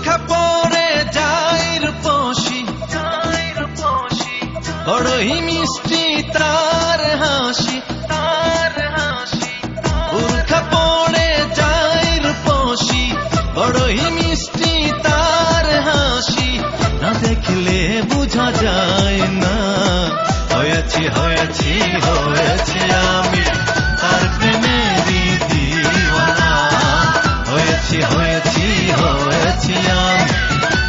বুরখা পরে যায় রূপসী, বড়ই মিষ্টি তার হাসি, বুরখা পরে যায় রূপসী, বড়ই মিষ্টি তার হাসি। না দেখলে বোঝা যায় না, হয়েছি হয়েছি হয়েছি আমি তার প্রেমেরই দিওয়ানা। হয়েছি হয়েছি হয়েছি আমি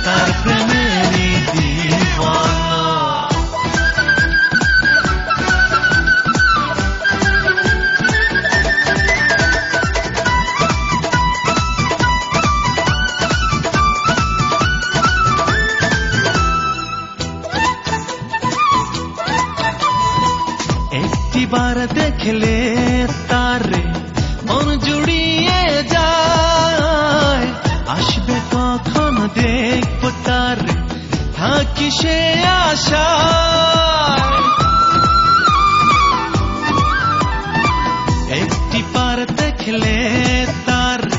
তার প্রেমেরই দিওয়ানা। একটিবার দেখলে তারে মন জুড়িয়ে যায়, আসবে কখন দেখব তারে থাকি সে আশায়। একটিবার দেখলে তারে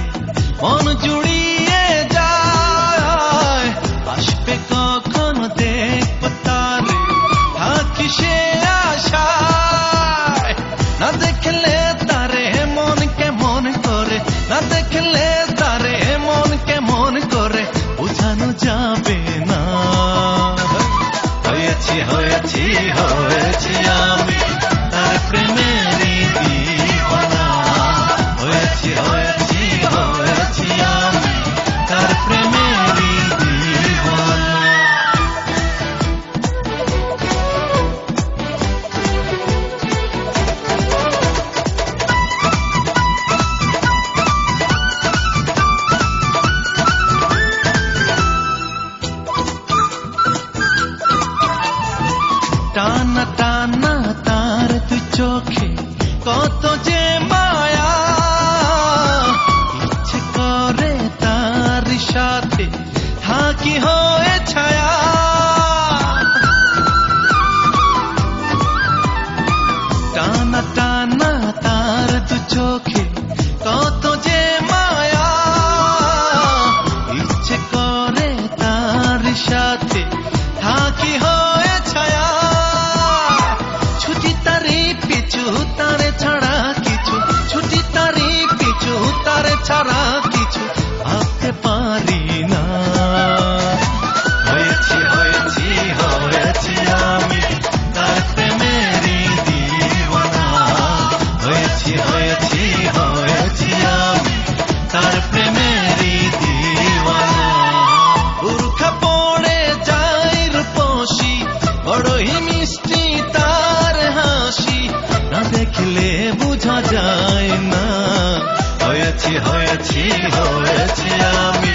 মন জুড়িয়ে যায়, আসবে কখন দেখব তারে থাকি সে আশায়। না দেখলে তারে মন কেমন করে, না দেখলে তারে মন কেমন করে বোঝানো যাবে না। হয়েছি হয়েছি হয়েছি আমি তার প্রেমেরই দিওয়ানা। হয়েছি হয়েছি হয়েছি আমি তার প্রেমেরই দিওয়ানা। টানা টানা তার দুই চোখে কত যে মায়া, ইচ্ছে করে তার সাথে থাকি হয়ে ছায়া। টানা টানা তার দু চোখে কত যে মায়া, ইচ্ছে করে তার সাথে থাকি হয়ে ছায়া। ছুটি তারে পিছু তারে ছাড়া কিছু, ছুটি তারে পিছু তারে ছাড়া কিছু ভাবতে পারি না। হয়েছি হয়েছি হয়েছি আমি তার প্রেমেরই দিওয়ানা। হয়েছি হয়েছি হয়েছি আমি তার প্রেমেরই দিওয়ানা। বুরখা পড়ে যায় রূপসী, বড়ই মিষ্টি তার হাসি। না দেখলে বোঝা যায় না, হয়েছি হয়েছি হয়েছি আমি